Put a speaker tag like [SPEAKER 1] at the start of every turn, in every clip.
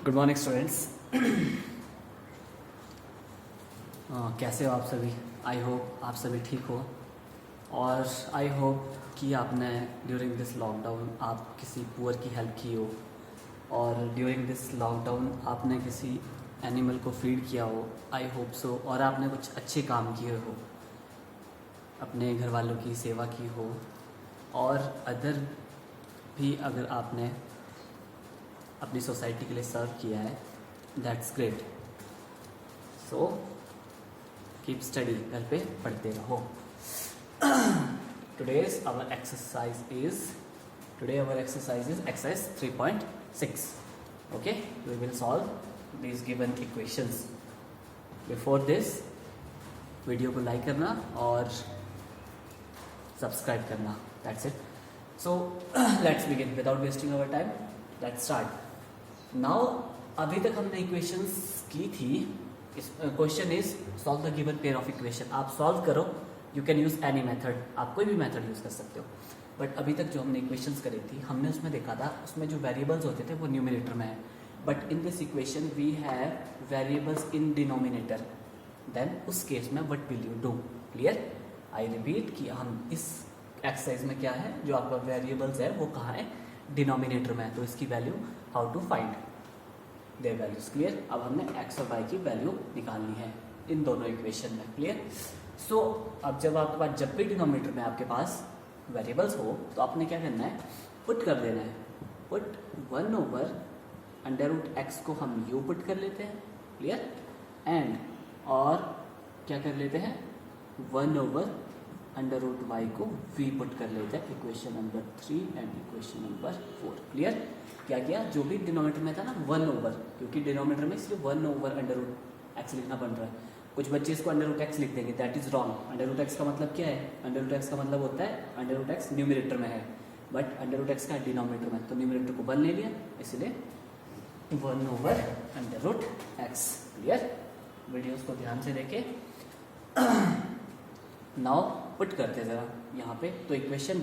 [SPEAKER 1] Good morning students. कैसे हो आप सभी? आई होप आप सभी ठीक हो और आई होप कि आपने ड्यूरिंग दिस लॉकडाउन आप किसी पुअर की हेल्प की हो और ड्यूरिंग दिस लॉकडाउन आपने किसी एनिमल को फीड किया हो। I hope so. और आपने कुछ अच्छे काम किए हो, अपने घर वालों की सेवा की हो और अदर भी अगर आपने अपनी सोसाइटी के लिए सर्व किया है, that's great. So keep study, घर पे पढ़ते रहो। Today's our exercise is exercise 3.6. Okay, we will solve these given equations. Before this, video को लाइक करना और सब्सक्राइब करना, that's it. So let's begin without wasting our time. Let's start. Now अभी तक हमने इक्वेशंस की थी. Question is solve the given pair of equation. आप सॉल्व करो, you can use any method, आप कोई भी मेथड यूज कर सकते हो. बट अभी तक जो हमने इक्वेशंस करी थी, हमने उसमें देखा था उसमें जो वेरिएबल्स होते थे वो न्यूमिनेटर में है. But in this equation we have variables in denominator. Then उस केस में what will you do? Clear? I repeat कि हम इस एक्सरसाइज में क्या है, जो आपका वेरिएबल्स है वो कहाँ है? डिनोमिनेटर में है. तो इसकी value how to find their values. Clear? अब हमने एक्स और वाई की वैल्यू निकालनी है इन दोनों इक्वेशन में. क्लियर? सो अब जब आपके पास जब भी डिनोमिनेटर में आपके पास वेरिएबल्स हो तो आपने क्या करना है? पुट कर देना है. Put 1 over under root x को हम यू पुट कर लेते हैं. क्लियर? एंड और क्या कर लेते हैं? 1 ओवर अंडर रूट वाई को वी पुट कर लेते हैं. Equation number 3 and equation number 4. Clear? क्या किया? जो भी डिनोमिनेटर में था ना 1 ओवर, क्योंकि डिनोमिनेटर में सिर्फ 1 ओवर अंडर रूट एक्स लिखना बन रहा है. कुछ बच्चे इसको अंडर रूट एक्स लिख देंगे, that is wrong. Under root x का मतलब क्या है? अंडर रूट एक्स का मतलब होता है अंडर रूट एक्स न्यूमिनेटर में है, बट अंडर रूट एक्स का डिनोमिनेटर में. तो न्यूमिनेटर को 1 ले लिया, इसलिए 1 over under root x. Clear? Videos को ध्यान से देखे. नाउ पुट करते हैं जरा यहाँ पे. तो इक्वेशन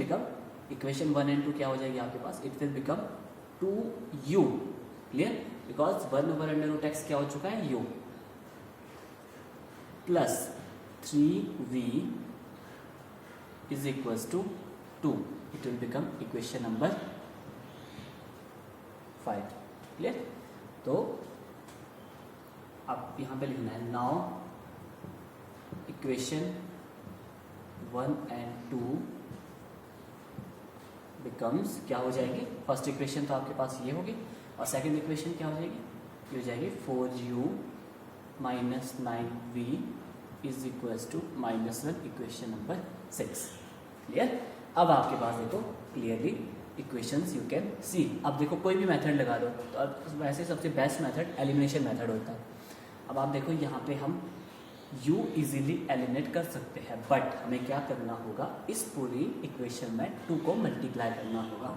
[SPEAKER 1] 1 एंड 2 क्या हो जाएगी आपके पास? It will become 2u. Clear? Because 1 over under root x क्या हो चुका है? u plus 3v is equals to 2. It will become equation number 5. Clear? तो अब यहां पे लिखना है नाउ इक्वेशन 1 एंड 2 बिकम्स क्या हो जाएगी? फर्स्ट इक्वेशन तो आपके पास ये होगी और सेकंड इक्वेशन क्या हो जाएगी? ये हो जाएगी 4u minus 9v is equals to -1. Equation number 6. Clear? अब आपके पास देखो clearly equations you can see. अब देखो कोई भी मेथड लगा दो, तो अब वैसे सबसे बेस्ट मेथड एलिमिनेशन मेथड होता है. अब आप देखो यहाँ पे हम u इजीली एलिमिनेट कर सकते हैं, बट हमें क्या करना होगा? इस पूरी इक्वेशन में 2 को मल्टीप्लाई करना होगा.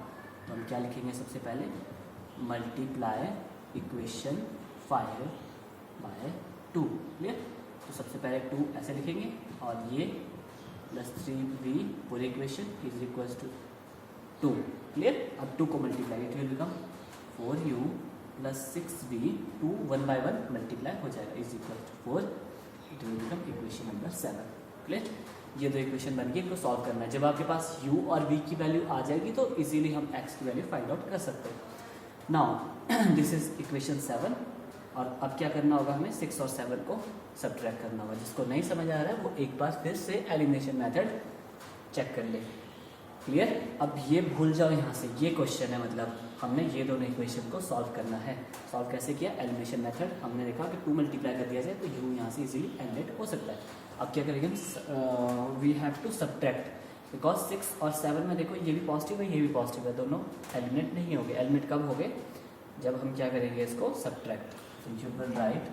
[SPEAKER 1] तो हम क्या लिखेंगे? सबसे पहले मल्टीप्लाई इक्वेशन 5 बाय 2. क्लियर? तो सबसे पहले 2 ऐसे लिखेंगे और ये प्लस 3v पूरी equation is equals to 2. Clear? अब 2 को multiply, it will become 4u plus 6v. 2 1 by 1 multiply हो जाएगा is equal to 4. It will become equation number 7. Clear? ये दो इक्वेशन बन गई. इनको सॉल्व करना है. जब आपके पास u और v की वैल्यू आ जाएगी तो इजीली हम x की वैल्यू फाइंड आउट कर सकते हैं. नाउ दिस इज इक्वेशन 7 और अब क्या करना होगा? हमें 6 और 7 को सब्ट्रैक्ट करना होगा. जिसको नहीं समझ आ रहा है वो एक बार फिर से एलिमिनेशन मेथड चेक कर ले. क्लियर? अब ये भूल जाओ यहाँ से. ये क्वेश्चन है, मतलब हमने ये दोनों इक्वेशन को सॉल्व करना है. सॉल्व कैसे किया? Elimination method. हमने देखा कि 2 मल्टीप्लाई कर दिया जाए तो u यहाँ से इजीली एलिमिनेट हो सकता है. अब क्या करेंगे? We have to subtract, because 6 और 7 में देखो ये भी पॉजिटिव है, ये भी पॉजिटिव है, दोनों एलिमिनेट नहीं हो गए. एलिमिनेट कब हो गए? जब हम क्या करेंगे? इसको subtract. So you will write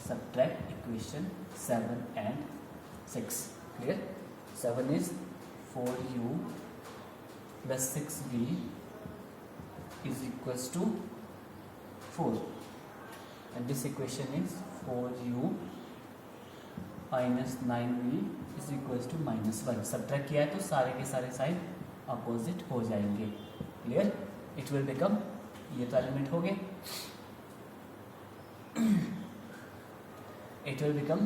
[SPEAKER 1] subtract equation 7 and 6. Clear? 7 is 4u plus 6v is equals to 4. And this equation is 4u minus 9v is equals to -1. Subtract किया है तो सारे के सारे साइड अपोजिट हो जाएंगे. Clear? It will become, ये तो एलिमेंट हो गए. it will become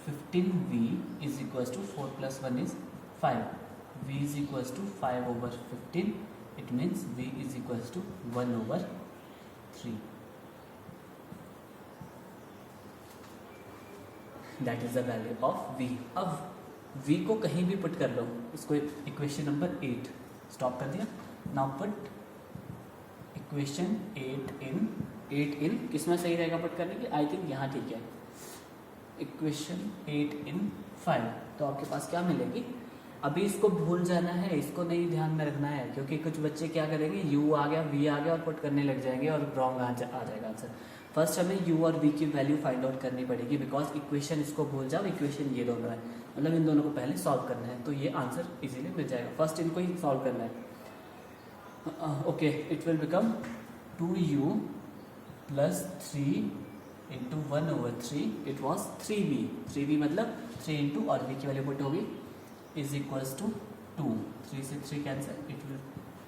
[SPEAKER 1] 15v is equals to 4 plus 1 is 5. v is equals to 5 over 15. It means v is equals to 1 over 3. That is the value of v. अब v को कहीं भी put कर लो, इसको इक्वेशन नंबर 8 स्टॉप कर दिया. Now put equation 8 इन किस में सही रहेगा पुट करने के लिए? आई थिंक यहाँ ठीक है. इक्वेशन 8 इन 5. तो आपके पास क्या मिलेगी? अभी इसको भूल जाना है, इसको नहीं ध्यान में रखना है, क्योंकि कुछ बच्चे क्या करेंगे, u आ गया v आ गया और पुट करने लग जाएंगे और रॉन्ग आ जाएगा आंसर. फर्स्ट हमें u और v की वैल्यू फाइंड आउट करनी पड़ेगी, बिकॉज इक्वेशन इसको भूल जाओ, इक्वेशन ये दोनों है, मतलब इन दोनों को पहले सॉल्व करना है, तो ये आंसर इजीली मिल जाएगा. फर्स्ट इनको ही सॉल्व करना है. Okay, it will become 2u plus 3 into 1 over 3. It was 3v मतलब 3 इंटू और v की वैल्यू पुट होगी is equals to 2. 3 से 3 cancel. It will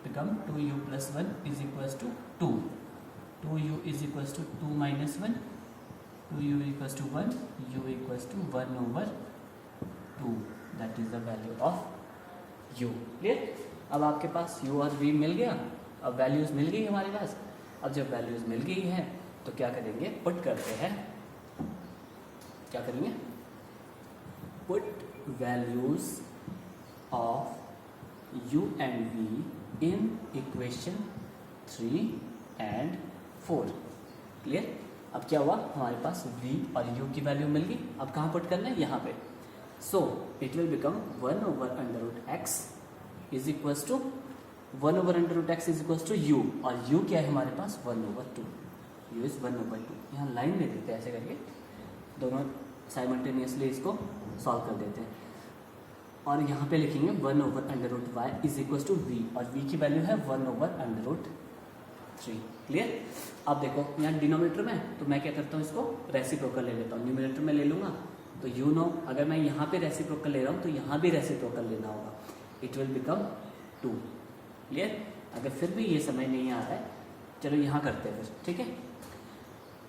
[SPEAKER 1] become 2u plus 1 is equals to 2. 2u is equals to 2 minus 1. 2u equals to 1. u equals to 1 over 2. That is the value of u. Clear? अब आपके पास u और v मिल गया. अब values मिल गई हमारे पास. अब जब values मिल गई है तो क्या करेंगे? पुट करते हैं. क्या करेंगे? Put values of u and v in equation 3 and 4. Clear? अब क्या हुआ? हमारे पास v और u की वैल्यू मिल गई. अब कहाँ पुट करना है? यहाँ पे. So it will become 1 over under root x is equals to 1 over under root x is equals to u. और u क्या है हमारे पास? 1 over 2. u is 1 over 2. यहाँ लाइन ले देते हैं ऐसे करके, दोनों साइमल्टेनियसली इसको सॉल्व कर देते हैं. और यहाँ पे लिखेंगे 1 over under root y is equal to v, और v की वैल्यू है 1 over अंडर रूट 3. क्लियर? अब देखो यहाँ डिनोमिनेटर में, तो मैं क्या करता हूँ, इसको रेसिप्रोकल ले लेता हूँ. न्यूमिनेटर में ले लूँगा तो यू नो, अगर मैं यहाँ पे रेसिप्रोकल ले रहा हूँ तो यहाँ भी रेसिप्रोकल लेना होगा. It will become 2. क्लियर? अगर फिर भी ये समझ नहीं आ रहा है, चलो यहाँ करते हैं फिर. ठीक है,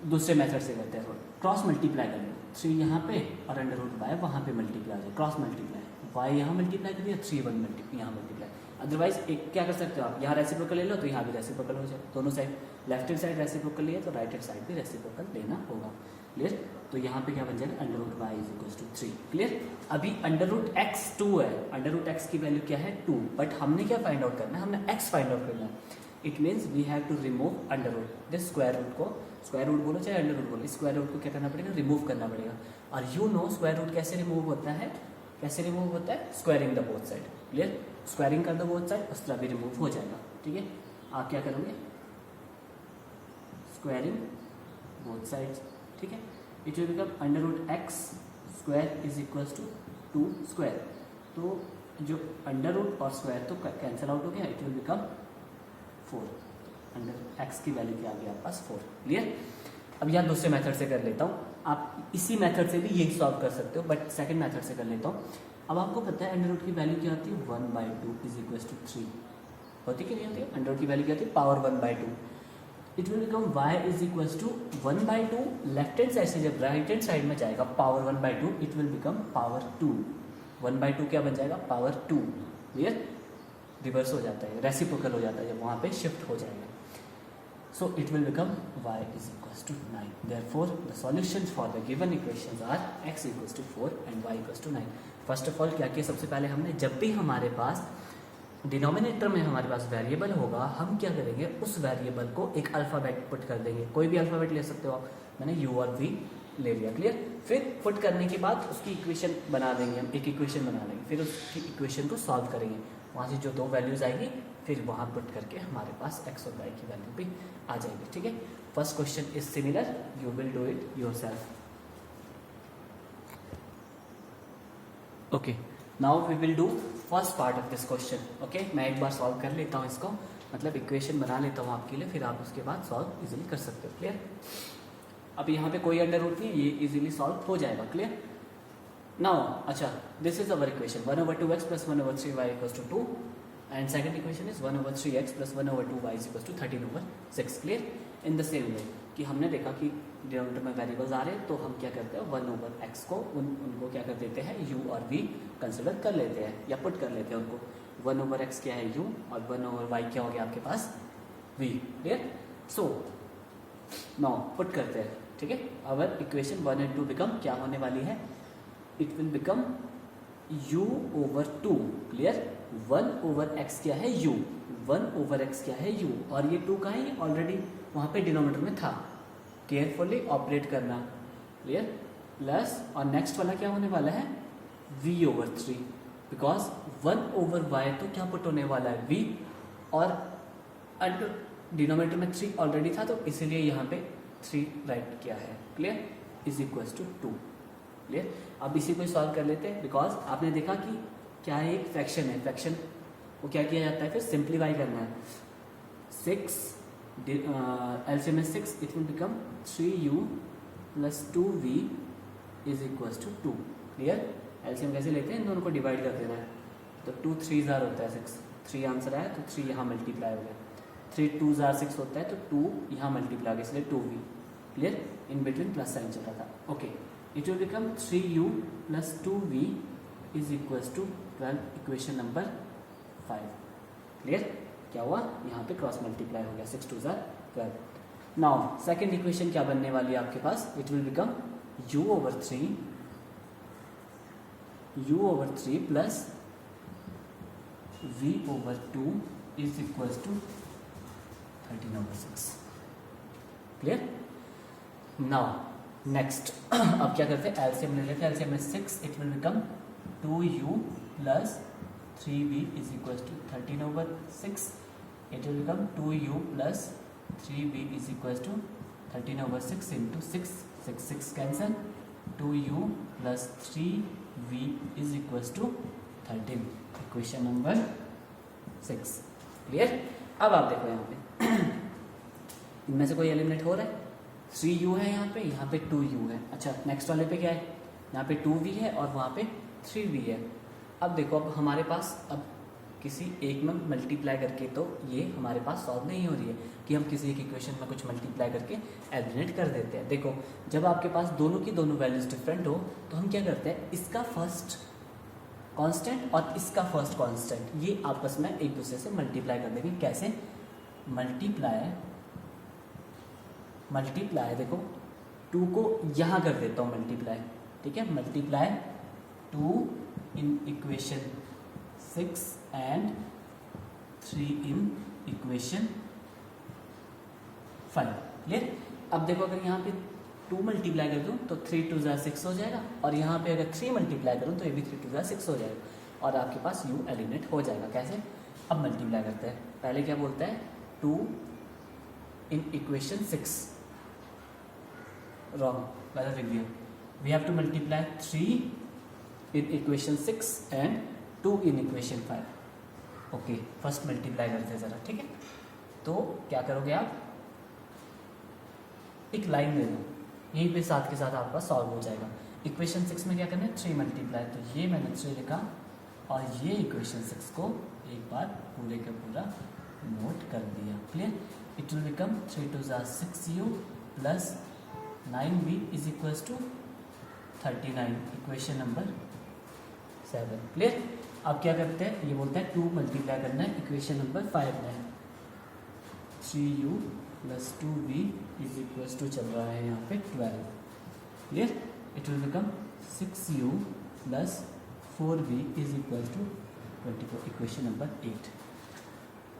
[SPEAKER 1] दूसरे मेथड से करते हैं. क्रॉस मल्टीप्लाई कर लो. 3 यहाँ पे और अंडर रूट वाई वहाँ पे मल्टीप्लाई हो जाए. क्रॉस मल्टीप्लाई, वाई यहाँ मल्टीप्लाई कर दिया, 3 1 यहाँ मल्टीप्लाई. अदरवाइज एक क्या कर सकते हो आप, यहाँ रेसिप्रोकल ले लो तो यहाँ भी रेसिप्रोकल हो जाए. दोनों side, left hand side reciprocal लिया तो राइट हैंड साइड भी रेसिप्रोकल लेना होगा. क्लियर? तो यहाँ पे क्या बन जाएगा? Under root y is equal to 3. Clear? अभी अंडर रूट एक्स 2 है. अंडर रूट एक्स की वैल्यू क्या है? 2. बट हमने क्या फाइंड आउट करना है? हमने एक्स फाइंड आउट करना है. It means we have to remove under root. This square root को, स्क्वायर रूट बोलो चाहे अंडर रूट बोलो, स्क्वायर रूट को क्या करना पड़ेगा? रिमूव करना पड़ेगा. और यू नो स्क्वायर रूट कैसे रिमूव होता है? कैसे रिमूव होता है? Squaring the both side. Clear? Squaring कर दो बोथ साइड, उस तरह भी रिमूव हो जाएगा. ठीक है, आप क्या करोगे? Squaring both sides. ठीक है, it will become under root x square is equals to 2 square. तो जो अंडर रूट और स्क्वायर तो कैंसिल आउट हो गया. It will become 4. Under x की वैल्यू क्या आ गई आपके पास? 4. क्लियर? अब यहाँ दूसरे मेथड से कर लेता हूँ. आप इसी मेथड से भी ये सॉल्व कर सकते हो, बट सेकंड मेथड से कर लेता हूँ. अब आपको पता है अंडर रूट की वैल्यू क्या होती है? 1/2 इज इक्वल टू 3 होती है कि नहीं होती है? अंडर रूट की वैल्यू क्या होती है? Power 1/2. It will become y is equal to 1/2. Left hand side से जब राइट हैंड साइड में जाएगा power 1/2, it will become power 2. 1/2 क्या बन जाएगा? पावर 2. क्लियर? रिवर्स हो जाता है, रेसिप्रोकल हो जाता है जब वहाँ पे शिफ्ट हो जाएगा. So it will become y is equals to 9. Therefore, the solutions for the given equations are x equals to 4 and y equals to 9. First of all क्या किया? सबसे पहले हमने, जब भी हमारे पास डिनोमिनेटर में हमारे पास वेरिएबल होगा, हम क्या करेंगे? उस वेरिएबल को एक अल्फ़ाबेट पुट कर देंगे. कोई भी अल्फ़ाबेट ले सकते हो आप. मैंने u और v ले लिया. क्लियर? फिर पुट करने के बाद उसकी इक्वेशन बना देंगे. हम एक इक्वेशन बना लेंगे, फिर उसकी इक्वेशन को सॉल्व करेंगे. वहाँ से जो 2 वैल्यूज आएगी फिर वहाँ पुट करके हमारे पास x और y की वैल्यू भी आ जाएगी. ठीक है, first question is similar, you will do it yourself. Okay, now we will do first part of this question. Okay, मैं एक बार सॉल्व कर लेता हूँ इसको, मतलब इक्वेशन बना लेता हूँ आपके लिए, फिर आप उसके बाद सॉल्व इजीली कर सकते हो. क्लियर? अब यहाँ पे कोई अंडर रूट नहीं, ये इजीली सॉल्व हो जाएगा. क्लियर? नाउ अच्छा, this is our equation 1/2x plus 1/3y equals to 2. And second equation is 1/3x plus 1/2y is equals to 13/6. Clear? In the same way, कि हमने देखा कि डिनोमिनेटर में वेरिएबल्स आ रहे हैं, तो हम क्या करते हैं 1/x को उनको क्या कर देते हैं u और v कंसिडर कर लेते हैं या पुट कर लेते हैं उनको। 1/x क्या है u और 1/y क्या हो गया आपके पास v। Clear? So now put करते हैं, ठीक है। अवर इक्वेशन 1 and 2 बिकम क्या होने वाली है, it will become u/2। Clear? 1/x क्या है u, 1/x क्या है u, और ये 2 का है, ये ऑलरेडी वहाँ पे डिनोमिनेटर में था, केयरफुली ऑपरेट करना। क्लियर? प्लस और नेक्स्ट वाला क्या होने वाला है v/3, बिकॉज 1/y तो क्या पुट होने वाला है v, और अंडर डिनोमिनेटर में 3 ऑलरेडी था, तो इसीलिए यहाँ पे 3 राइट किया है। Clear? Is equal to 2। Clear? अब इसी को सॉल्व कर लेते हैं, बिकॉज आपने देखा कि क्या है, एक फ्रैक्शन है, फ्रैक्शन को क्या किया जाता है, फिर सिंप्लीफाई करना है। 6 एलसीएम में 6, it will become 3u + 2v is equal to 2। Clear? LCM कैसे लेते हैं, इन दोनों को डिवाइड कर देना है, तो 2 3 होता है 6, 3 आंसर आया, तो 3 यहाँ मल्टीप्लाई हो गया, 3 2 6 होता है, तो 2 यहाँ मल्टीप्लाई हो गया, इसलिए 2v। Clear? In between plus sign चल रहा था। Okay, it will become 3u + 2v is equal to 12, equation number 5। Clear? क्या हुआ, यहाँ पे क्रॉस मल्टीप्लाई हो गया, 6 2 12। नाउ सेकेंड इक्वेशन क्या बनने वाली है आपके पास, it will become u/3 plus v/2 is equal to 13/6। Clear? Now next अब क्या करते हैं, एलसीएम ले लेते हैं। एलसीएम में 6, it will become 2u + 3v is equal to 13/6। It will become 2u + 3v is equal to 13/6 into 6, 6 cancel, 2u + 3v is equal to 13, equation number 6। Clear? अब आप देखो यहाँ पे इनमें से कोई एलिमिनेट हो रहा है, 3u है यहाँ पे 2u है। अच्छा, नेक्स्ट वाले पे क्या है, यहाँ पे 2v है और वहाँ पे 3v है। अब देखो, अब हमारे पास अब किसी एक में मल्टीप्लाई करके तो ये हमारे पास सॉल्व नहीं हो रही है कि हम किसी एक इक्वेशन में कुछ मल्टीप्लाई करके एलिमिनेट कर देते हैं। देखो, जब आपके पास दोनों की दोनों वैल्यूज डिफरेंट हो तो हम क्या करते हैं, इसका फर्स्ट कांस्टेंट और इसका फर्स्ट कांस्टेंट ये आपस में एक दूसरे से मल्टीप्लाई कर देंगे। कैसे? मल्टीप्लाई देखो 2 को यहाँ कर देता हूँ मल्टीप्लाई, ठीक है, multiply 2 in equation 6 and 3 in equation 5। Clear? अब देखो, अगर यहाँ पे 2 मल्टीप्लाई कर दूँ तो 3 2 6 हो जाएगा, और यहाँ पे अगर 3 मल्टीप्लाई करूँ तो ये भी 3 2 6 हो जाएगा, और आपके पास u एलिमिनेट हो जाएगा। कैसे? अब मल्टीप्लाई करते हैं। पहले क्या बोलता है, 2 इन इक्वेशन 6, रॉन्ग, गलत लिख दिया। We have to multiply 3 in equation 6 and 2 in equation 5। Okay, first multiply करते हैं ज़रा, ठीक है। तो क्या करोगे आप, एक लाइन ले लो, यहीं पे साथ के साथ आपका सॉल्व हो जाएगा। इक्वेशन 6 में क्या करना है, 3 मल्टीप्लाई, तो ये मैंने 3 लिखा, और ये इक्वेशन 6 को एक बार पूरे का पूरा नोट कर दिया। Clear? It will become 3 2 6u + 9v is equals to 39, equation number 7। Clear? अब क्या करते हैं, ये बोलता है 2 मल्टीप्लाई करना है इक्वेशन नंबर 5 में, 3u + 2v is equals to चल रहा है यहाँ पे 12। Clear? It will become 6u + 4v is equal to 24, equation number 8।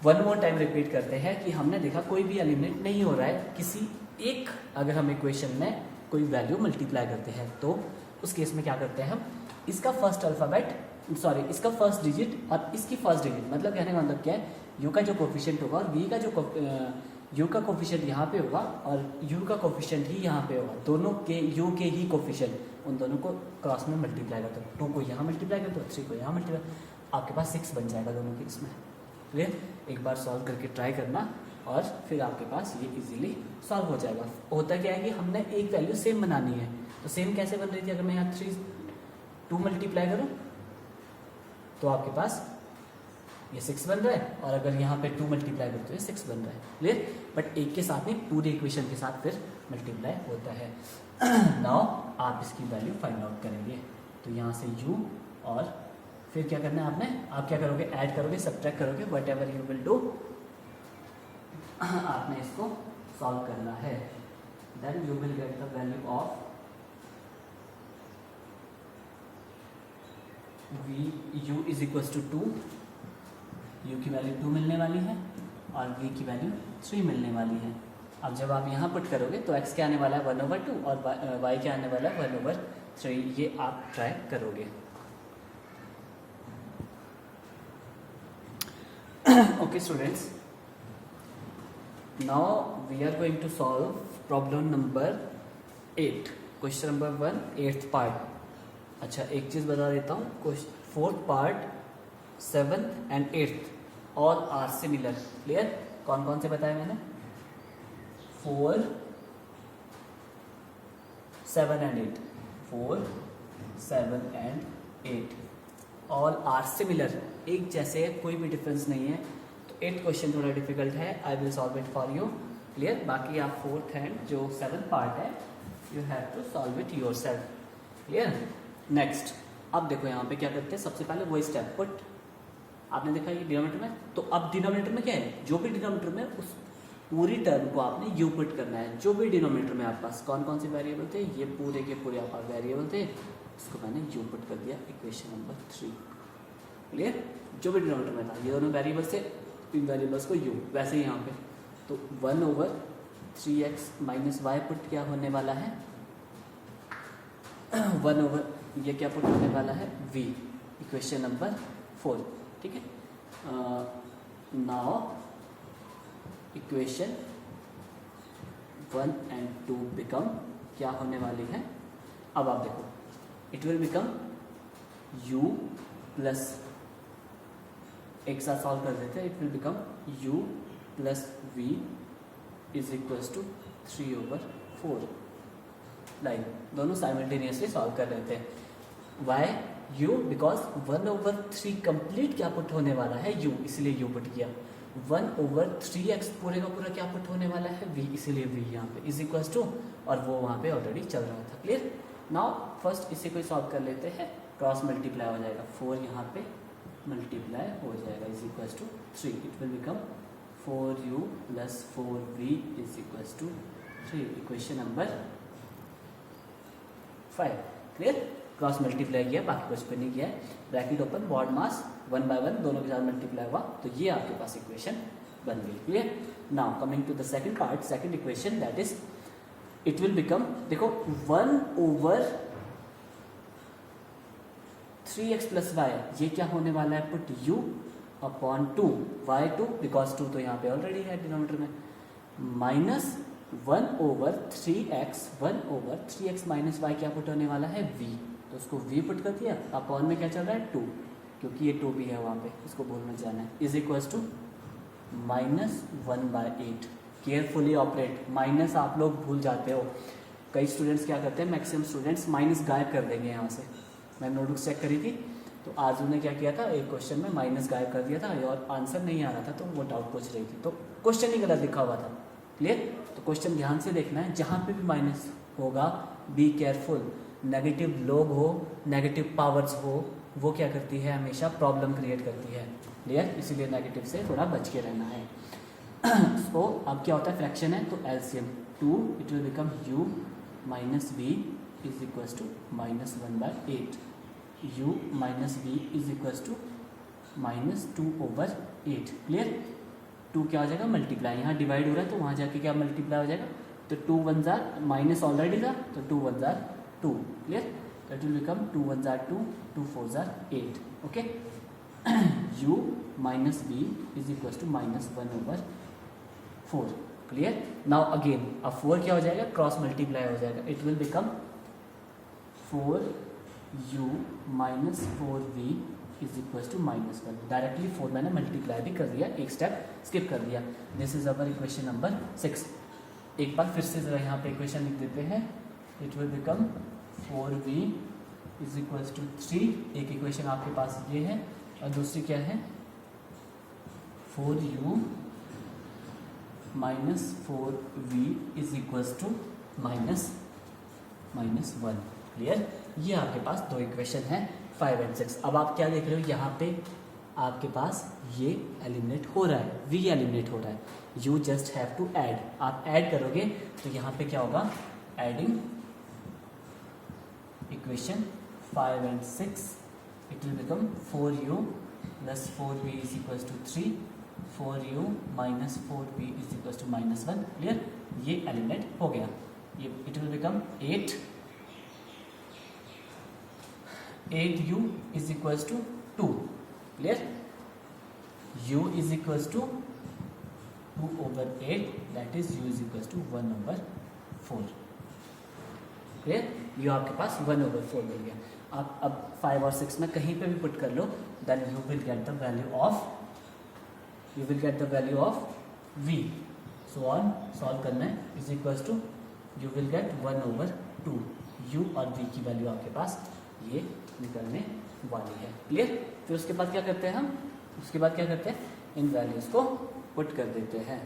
[SPEAKER 1] One more time repeat करते हैं कि हमने देखा कोई भी एलिमिनेट नहीं हो रहा है किसी एक, अगर हम इक्वेशन में कोई वैल्यू मल्टीप्लाई करते हैं तो उस केस में क्या करते हैं हम, इसका फर्स्ट अल्फ़ाबेट, सॉरी इसका फर्स्ट डिजिट और इसकी फर्स्ट डिजिट, मतलब कहने का मतलब क्या है, u का जो कोफिशिएंट होगा और v का जो u का कोफिशिएंट यहाँ पे होगा और u का कोफिशिएंट ही यहाँ पे होगा, दोनों के u के ही कोफिशिएंट, उन दोनों को क्रॉस में मल्टीप्लाई करते हो, 2 को यहाँ मल्टीप्लाई करते हो, 3 को यहाँ मल्टीप्लाई, आपके पास 6 बन जाएगा दोनों के इसमें। क्लियर? एक बार सॉल्व करके ट्राई करना और फिर आपके पास ये इजीली सॉल्व हो जाएगा। होता क्या है कि हमने एक वैल्यू सेम बनानी है, तो सेम कैसे बन रही थी, अगर मैं यहाँ 2 मल्टीप्लाई करूँ तो आपके पास ये 6 बन रहा है, और अगर यहाँ पे 2 मल्टीप्लाई करो तो ये 6 बन रहा है। क्लियर? बट एक के साथ नहीं, पूरे इक्वेशन के साथ फिर मल्टीप्लाई होता है। नाउ आप इसकी वैल्यू फाइंड आउट करेंगे। तो यहाँ से u, और फिर क्या करना है आपने, आप क्या करोगे, ऐड करोगे, सब्ट्रैक्ट करोगे, whatever you will do, आपने इसको सॉल्व करना है। Then you will get the value of u is equal to 2, u की वैल्यू 2 मिलने वाली है और v की वैल्यू 3 मिलने वाली है। अब जब आप यहाँ पुट करोगे तो x क्या आने वाला है 1/2 और y क्या आने वाला है 1/3, ये आप ट्राई करोगे। Okay students, now we are going to solve problem number 8, question number 1, 8th part। अच्छा, एक चीज़ बता देता हूँ, 4th part, 7th and 8th all are similar। Clear? कौन कौन से बताए मैंने? 4, 7 and 8, 4, 7 and 8 all are similar, एक जैसे, कोई भी डिफरेंस नहीं है। तो 8th क्वेश्चन थोड़ा डिफिकल्ट है, I will solve it for you. Clear? बाकी आप 4th एंड जो 7th पार्ट है you have to solve it yourself. Clear? Next, अब देखो यहाँ पे क्या करते हैं, सबसे पहले वो स्टेप पुट, आपने देखा ये डिनोमिनेटर में, तो अब डिनोमिनेटर में क्या है, जो भी डिनोमिनेटर में उस पूरी टर्म को आपने यू पुट करना है। जो भी डिनोमिनेटर में आपके पास कौन कौन से वेरिएबल थे, ये पूरे के पूरे आपके पास वेरिएबल थे, इसको मैंने यू पुट कर दिया, इक्वेशन नंबर 3। क्लियर? जो भी डिनोमिनेटर में था, ये दोनों वेरिएबल्स थे, इन वेरिएबल्स को यू, वैसे ही यहाँ पे तो 1/3x माइनस वाई पुट क्या होने वाला है, 1 ये क्या पुट होने वाला है v, इक्वेशन नंबर 4। ठीक है? नाउ इक्वेशन 1 and 2 बिकम क्या होने वाली है, अब आप देखो, it will become u plus, एक साथ सॉल्व कर देते हैं, it will become u plus v is equals to 3/4। Line दोनों साइमल्टेनियसली सॉल्व कर लेते हैं। वाई u, बिकॉज 1/3 कंप्लीट क्या पुट होने वाला है u, इसलिए u पुट किया। 1/3x पूरे का पूरा क्या पुट होने वाला है v, इसीलिए v यहाँ पे इज इक्वल्स टू, और वो वहाँ पे ऑलरेडी चल रहा था। क्लियर? नाउ फर्स्ट इसे कोई सॉल्व कर लेते हैं, क्रॉस मल्टीप्लाई हो जाएगा, 4 यहाँ पे मल्टीप्लाई हो जाएगा is equals to 3, it will become 4u plus 4v is equals to 3, equation number 5। Clear? Cross multiply किया, बाकी कुछ भी नहीं किया है, bracket open, BODMAS 1 by 1 दोनों के साथ मल्टीप्लाई हुआ, तो ये आपके पास इक्वेशन बन गई। Clear? Now coming to the second part, second equation, that is it will become, देखो 1/3x प्लस वाई, ये क्या होने वाला है, put u upon 2 y2, because 2 तो यहाँ पे ऑलरेडी है डिनोमिनेटर में, माइनस 1/3x माइनस वाई क्या पुट होने वाला है v, तो उसको v पुट कर दिया, अपॉन में क्या चल रहा है 2, क्योंकि ये 2 भी है वहाँ पे, इसको बोलना जाना है, is equals to -1/8। Carefully operate, minus आप लोग भूल जाते हो, कई स्टूडेंट्स क्या करते हैं, मैक्सिमम स्टूडेंट्स माइनस गायब कर देंगे यहाँ से। मैंने नोटबुक चेक करी थी, तो आरजू ने क्या किया था, एक क्वेश्चन में माइनस गायब कर दिया था और आंसर नहीं आ रहा था, तो वो डाउट पूछ रही थी, तो क्वेश्चन ही गलत लिखा हुआ था। क्लियर? तो क्वेश्चन ध्यान से देखना है, जहाँ पे भी माइनस होगा बी केयरफुल, नेगेटिव लोग हो, नेगेटिव पावर्स हो, वो क्या करती है, हमेशा प्रॉब्लम क्रिएट करती है। क्लियर? इसीलिए नेगेटिव से थोड़ा बच के रहना है। तो अब क्या होता है, फ्रैक्शन है तो LCM 2, it will become u minus v is equals to -1/8, u minus v is equals to -2/8। Clear? 2 क्या हो जाएगा, मल्टीप्लाई, यहाँ डिवाइड हो रहा है तो वहाँ जाके क्या मल्टीप्लाई हो जाएगा, तो 2 1 जार, माइनस ऑलरेडी था तो 2 1 जार 2। क्लियर? दैट विल बिकम 2 1 जार 2, 2 4 जार 8। Okay, u minus v is equals to -1/4। Clear? Now again, अब 4 क्या हो जाएगा, क्रॉस मल्टीप्लाई हो जाएगा, it will become 4u minus 4v is equals to -1। Directly 4 मैंने मल्टीप्लाई भी कर दिया, एक स्टेप स्किप कर दिया। This is our equation number 6। एक बार फिर से जरा यहाँ पे इक्वेशन लिख देते हैं, it will become 4v is equals to 3, एक इक्वेशन आपके पास ये है, और दूसरी क्या है 4u minus 4v is equals to minus 1. Clear? ये आपके पास दो इक्वेशन है 5 and 6. अब आप क्या देख रहे हो, यहाँ पे आपके पास ये एलिमिनेट हो रहा है, v एलिमिनेट हो रहा है. You just have to add. आप ऐड करोगे तो यहाँ पे क्या होगा, adding equation 5 and 6 it will become 4u plus 4v is equals to 3, 4u minus 4v is equals to minus 1. Clear? ये एलिमिनेट हो गया. ये it will become 8u is equals to 2. Clear? u is equals to 2 over 8, that is u is equals to 1 over 4. Clear? u आपके पास 1 over 4 मिल गया. आप अब 5 और 6 में कहीं पे भी पुट कर लो, then you will get the value of v. So on solve करना है, is equals to you will get 1 over 2. u और v की वैल्यू आपके पास ये निकलने वाली है. क्लियर? फिर उसके बाद क्या करते हैं हम, उसके बाद क्या करते हैं, इन वैल्यूज़ को पुट कर देते हैं.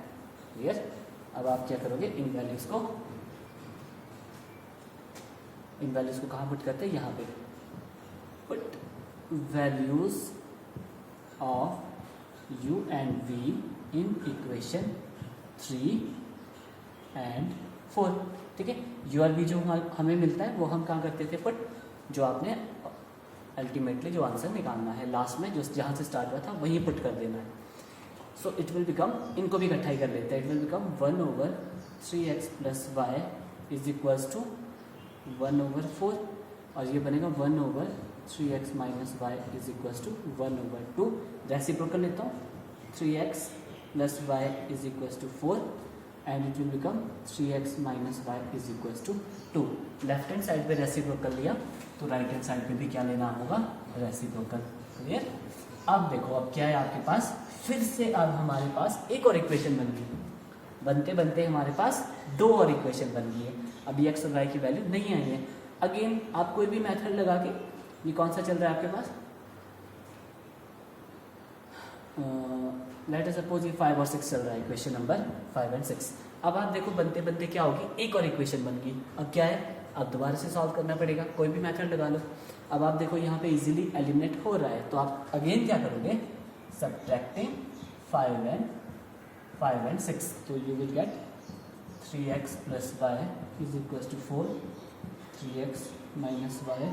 [SPEAKER 1] क्लियर? अब आप क्या करोगे, इन वैल्यूज़ को कहाँ पुट करते हैं, यहाँ पे. Put values of u and v in equation 3 and 4. ठीक है? u और v जो हमें मिलता है वो हम कहाँ करते थे पुट, जो आपने अल्टीमेटली जो आंसर निकालना है लास्ट में, जो जहाँ से स्टार्ट हुआ था वहीं पुट कर देना है. सो इट विल बिकम, इनको भी इकट्ठाई कर लेते हैं, it will become 1 over 3x plus y is equals to 1 over 4, और ये बनेगा 1 over 3x minus y is equals to 1 over 2. Reciprocal लेता हूँ, 3x plus y is equals to 4 and it will become 3x minus y is equals to 2. Left hand side पे reciprocal लिया तो right hand side पे भी क्या लेना होगा, रेसिप्रोकल. क्लियर? अब देखो, अब क्या है आपके पास, फिर से अब हमारे पास एक और इक्वेशन बन गई. बनते बनते हमारे पास दो और इक्वेशन बन गई है. अभी एक्स और वाई की वैल्यू नहीं आई है. अगेन आप कोई भी मेथड लगा के, ये कौन सा चल रहा है आपके पास, लेट अस सपोज ये 5 और 6 चल रहा है, इक्वेशन नंबर 5 and 6. अब आप देखो बनते बनते क्या होगी, एक और इक्वेशन बन गई. अब क्या है, अब दोबारा से सॉल्व करना पड़ेगा, कोई भी मेथड लगा लो. अब आप देखो यहाँ पे इजीली एलिमिनेट हो रहा है, तो आप अगेन क्या करोगे, सब्ट्रैक्टिंग 5 and 6, तो you will get 3x plus y is equal to 4, 3x minus y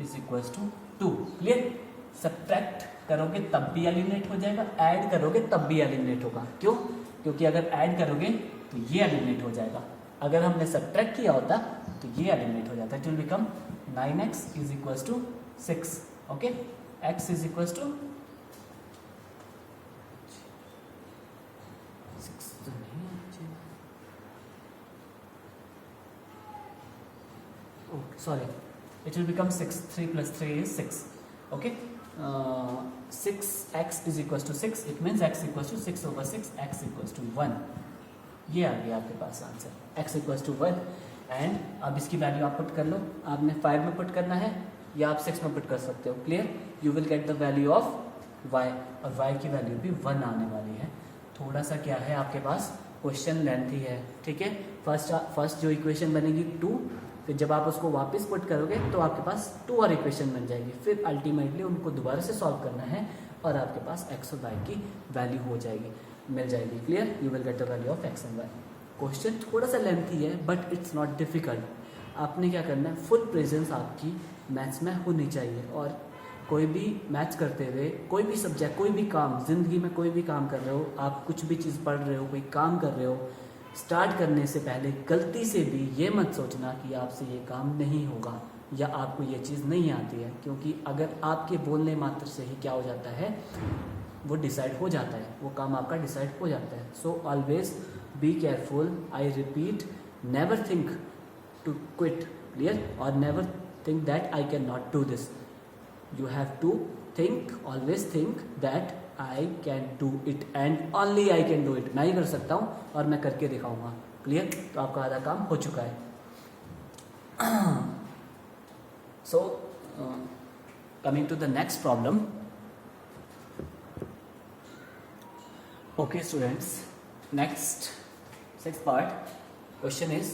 [SPEAKER 1] is equal to 2. Clear? Subtract करोगे तब भी एलिमिनेट हो जाएगा, ऐड करोगे तब भी एलिमिनेट होगा. क्यों? क्योंकि अगर ऐड करोगे तो ये एलिमिनेट हो जाएगा, अगर हमने सब्ट्रैक्ट किया होता तो ये एलिमिनेट हो जाता. It will become 9x is equal to 6. Okay, x is equal to it will become 6. 3 plus 3 is 6. Okay, 6x is equals to 6. It means x equals to 6 over 6. X equals to 1. ये आ गया आपके पास answer, x equals to 1. And अब इसकी value आप put कर लो. आपने 5 में पुट करना है या आप 6 में पुट कर सकते हो. Clear? You will get the value of y, और y की वैल्यू भी 1 आने वाली है. थोड़ा सा क्या है आपके पास, क्वेश्चन लेंथी है. ठीक है? फर्स्ट जो इक्वेशन बनेगी 2, फिर जब आप उसको वापस पुट करोगे तो आपके पास 2 और इक्वेशन बन जाएगी. फिर अल्टीमेटली उनको दोबारा से सॉल्व करना है और आपके पास x और y की वैल्यू हो जाएगी, मिल जाएगी. Clear? You will get the value of x and y. Question थोड़ा सा लेंथी है बट इट्स नॉट डिफिकल्ट. आपने क्या करना है, फुल प्रेजेंस आपकी मैथ्स में होनी चाहिए. और कोई भी मैथ्स करते हुए, कोई भी सब्जेक्ट, कोई भी काम, ज़िंदगी में कोई भी काम कर रहे हो, आप कुछ भी चीज़ पढ़ रहे हो, कोई काम कर रहे हो, स्टार्ट करने से पहले गलती से भी ये मत सोचना कि आपसे ये काम नहीं होगा या आपको ये चीज़ नहीं आती है. क्योंकि अगर आपके बोलने मात्र से ही क्या हो जाता है, वो डिसाइड हो जाता है, वो काम आपका डिसाइड हो जाता है. So always be careful. I repeat, never think to quit. Clear? और never think that I can not do this. You have to think, always think that I can do it and only I can do it. मैं ही कर सकता हूँ और मैं करके दिखाऊंगा. Clear? तो आपका आधा काम हो चुका है. So coming to the next problem. Okay students, next six part question is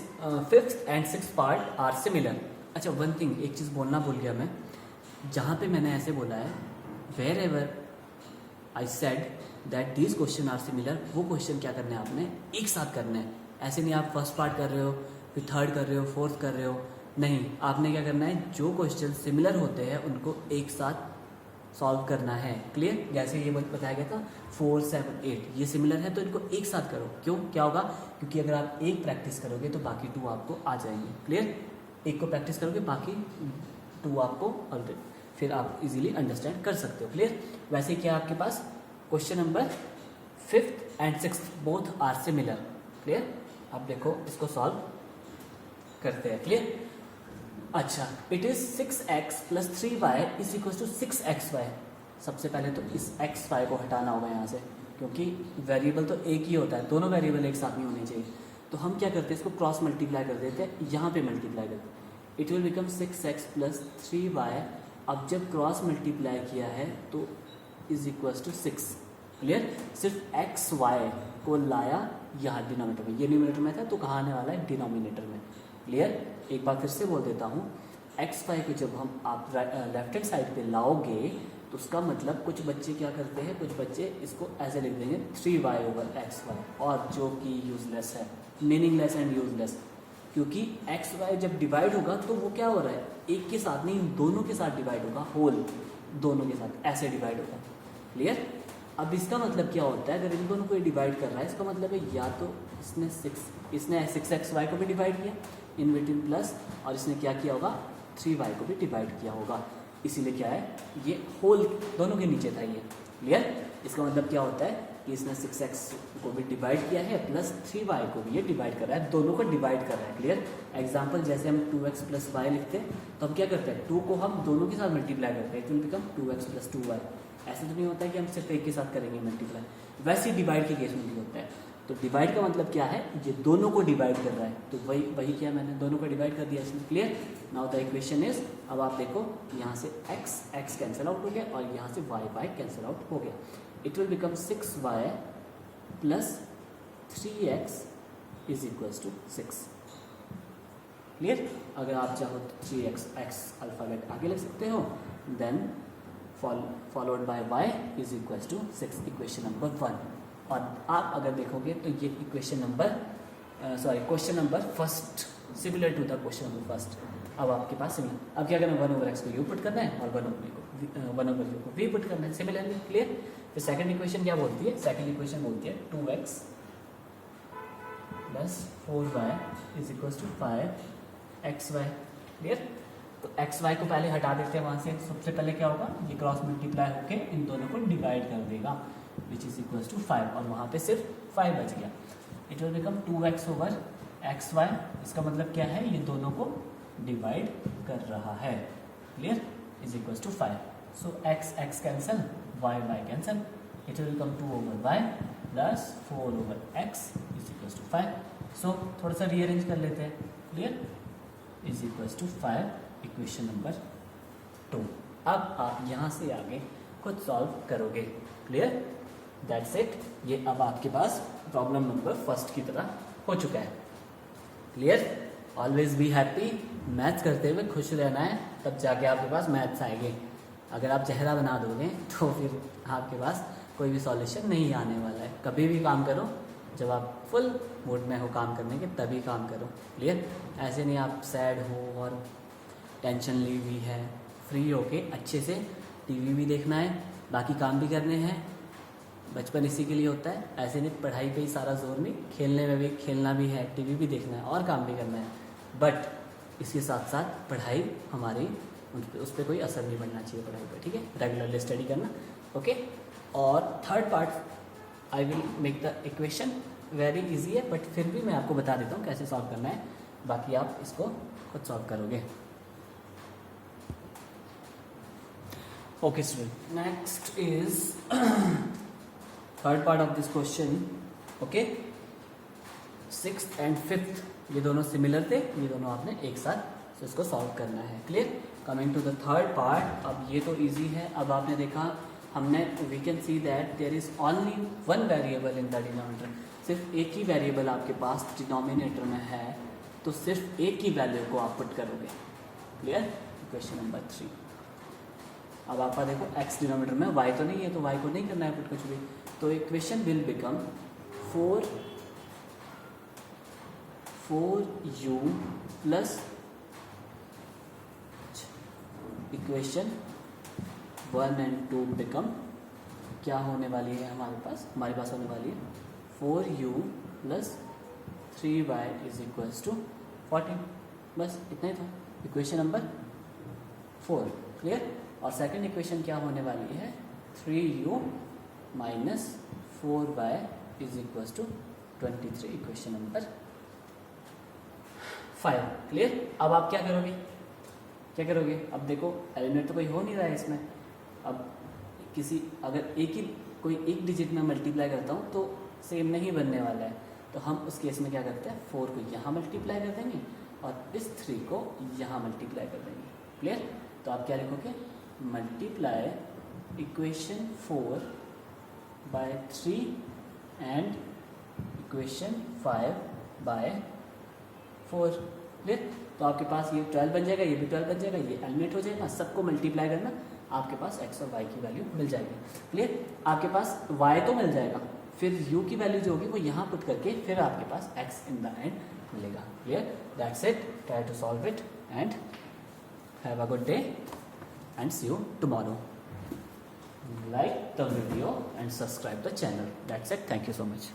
[SPEAKER 1] fifth and six part are similar. अच्छा, वन थिंग, एक चीज़ बोलना भूल गया मैं। जहाँ पे मैंने ऐसे बोला है wherever I said that these questions are similar, वो क्वेश्चन क्या करने हैं आपने एक साथ करने हैं। ऐसे नहीं आप फर्स्ट पार्ट कर रहे हो फिर थर्ड कर रहे हो फोर्थ कर रहे हो, नहीं, आपने क्या करना है जो क्वेश्चन सिमिलर होते हैं उनको एक साथ सॉल्व करना है। क्लियर? जैसे ये बताया गया था 4, 7, 8 ये सिमिलर है तो इनको एक साथ करो। क्यों? क्या होगा? क्योंकि अगर आप एक प्रैक्टिस करोगे तो बाकी 2 आपको आ जाएंगे। क्लियर? एक को प्रैक्टिस करोगे बाकी 2 आपको ऑलरेडी फिर आप इजीली अंडरस्टैंड कर सकते हो। क्लियर? वैसे क्या आपके पास question number 5th and 6th both are similar. Clear? आप देखो इसको सॉल्व करते हैं। क्लियर? अच्छा, it is 6x + 3y = 6xy। सबसे पहले तो इस xy को हटाना होगा यहाँ से, क्योंकि वेरिएबल तो एक ही होता है, दोनों वेरिएबल एक साथ नहीं होने चाहिए। तो हम क्या करते हैं, इसको क्रॉस मल्टीप्लाई कर देते हैं, यहाँ पे मल्टीप्लाई करते हैं। It will become 6x + 3y। अब जब क्रॉस मल्टीप्लाई किया है तो = 6। क्लियर? सिर्फ xy को लाया यहाँ डिनोमिनेटर में, ये न्यूमिनेटर में था तो कहाँ आने वाला है, डिनोमिनेटर में। क्लियर? एक बार फिर से बोल देता हूँ, xy को जब हम आप लेफ्ट हैंड साइड पे लाओगे तो उसका मतलब कुछ बच्चे क्या करते हैं, कुछ बच्चे इसको ऐसे लिख देंगे 3y/xy, और जो कि यूजलेस है, मीनिंगलेस एंड यूजलेस। क्योंकि xy जब डिवाइड होगा तो वो क्या हो रहा है, एक के साथ नहीं दोनों के साथ डिवाइड होगा, होल दोनों के साथ ऐसे डिवाइड होगा। क्लियर? अब इसका मतलब क्या होता है, अगर इन दोनों को डिवाइड कर रहा है इसका मतलब है या तो इसने 6xy को भी डिवाइड किया इन बिटवीन प्लस, और इसने क्या किया होगा 3y को भी डिवाइड किया होगा। इसीलिए क्या है, ये होल दोनों के नीचे था ये। क्लियर? इसका मतलब क्या होता है कि इसने 6x को भी डिवाइड किया है प्लस 3y को भी ये डिवाइड कर रहा है, दोनों को डिवाइड कर रहा है। क्लियर? एग्जाम्पल जैसे हम 2x + y लिखते हैं तो हम क्या करते हैं, 2 को हम दोनों के साथ मल्टीप्लाई करते हैं, it will become 2x + 2y। ऐसे तो नहीं होता है कि हम सिर्फ एक के साथ करेंगे मल्टीप्लाई, वैसे डिवाइड के केस में भी होता है। तो डिवाइड का मतलब क्या है, ये दोनों को डिवाइड कर रहा है, तो वही किया मैंने, दोनों को डिवाइड कर दिया इसमें। Clear? Now the equation is, अब आप देखो यहाँ से x कैंसिल आउट हो गया और यहाँ से y कैंसिल आउट हो गया। It will become 6y + 3x = 6। Clear? अगर आप चाहो तो 3x अल्फाबेट आगे लिख सकते हो, then followed by y = 6, equation number 1। और आप अगर देखोगे तो ये equation number question number first similar to the question number first. अब आपके पास सिमिलर, अब क्या करना है, 1/x को u पुट करना है और 1/u को v पुट करना है सिमिलरली। क्लियर? फिर सेकंड इक्वेशन क्या बोलती है, सेकंड इक्वेशन बोलती है 2x + 4y = 5xy। क्लियर? तो xy को पहले हटा देते हैं वहाँ से। सबसे पहले क्या होगा, ये क्रॉस मल्टीप्लाई होके इन दोनों को डिवाइड कर देगा, which is equals to 5, और वहाँ पे सिर्फ 5 बच गया। It will become 2x/xy। इसका मतलब क्या है, ये दोनों को डिवाइड कर रहा है। Clear? Is equals to 5। So x cancel, y cancel, it will become 2/y + 4/x is equals to 5। So थोड़ा सा रीअरेंज कर लेते हैं। Clear? Is equals to 5, equation number 2। अब आप यहाँ से आगे खुद सॉल्व करोगे। क्लियर? That's it. ये अब आपके पास प्रॉब्लम नंबर फर्स्ट की तरह हो चुका है। Clear? Always be happy. Maths करते हुए खुश रहना है, तब जाके आपके पास मैथ्स आएंगे। अगर आप चेहरा बना दोगे तो फिर आपके पास कोई भी सॉल्यूशन नहीं आने वाला है। कभी भी काम करो जब आप फुल मूड में हो काम करने के, तभी काम करो। क्लियर? ऐसे नहीं आप सैड हो और टेंशन ली हुई है, फ्री होके अच्छे से टीवी भी देखना है, बाकी काम भी करने हैं। बचपन इसी के लिए होता है। ऐसे नहीं पढ़ाई पे ही सारा जोर नहीं, खेलने में भी, खेलना भी है, टीवी भी देखना है और काम भी करना है। बट इसके साथ साथ पढ़ाई हमारी उस पर कोई असर नहीं पड़ना चाहिए पढ़ाई पर। ठीक है? रेगुलरली स्टडी करना। ओके? और third part I will make the equation very easy है, बट फिर भी मैं आपको बता देता हूँ कैसे सॉल्व करना है, बाकी आप इसको खुद सॉल्व करोगे। Okay student, next is third part of this question. Okay? 6th and 5th ये दोनों सिमिलर थे, ये दोनों आपने एक साथ इसको सॉल्व करना है। Clear? Coming to the third part, अब ये तो इजी है। अब आपने देखा हमने we can see that there is only one variable in the denominator, सिर्फ एक ही वेरिएबल आपके पास डिनोमिनेटर में है, तो सिर्फ एक ही वैल्यू को आप पुट करोगे। क्लियर? Equation number 3। अब आपका देखो x डिनोमिनेटर में, y तो नहीं है, तो y को नहीं करना है पुट कुछ भी, तो equation will become 4u plus equation 1 and 2 become क्या होने वाली है हमारे पास होने वाली है 4u plus 3y is equals to 14। बस इतना ही था इक्वेशन नंबर 4। क्लियर? और सेकंड इक्वेशन क्या होने वाली है 3u minus 4y is equals to 23, equation number 5। Clear? अब आप क्या करोगे? अब देखो एलिमिनेट तो कोई हो नहीं रहा है इसमें। अब अगर कोई एक डिजिट में मल्टीप्लाई करता हूँ तो सेम नहीं बनने वाला है, तो हम उस केस में क्या करते हैं 4 को यहाँ मल्टीप्लाई कर देंगे और इस 3 को यहाँ मल्टीप्लाई कर देंगे। क्लियर? तो आप क्या लिखोगे multiply equation 4 by 3 and equation 5 by 4। Clear? तो आपके पास ये 12 बन जाएगा, ये भी 12 बन जाएगा, ये एलिमिनेट हो जाएगा, सबको मल्टीप्लाई करना, आपके पास x और y की वैल्यू मिल जाएगी। क्लियर? आपके पास y तो मिल जाएगा, फिर u की वैल्यू जो होगी वो यहाँ पुट करके फिर आपके पास x इन द एंड मिलेगा। Clear? That's it, try to solve it and have a good day and see you tomorrow. Like the video and subscribe the channel. That's it. Thank you so much.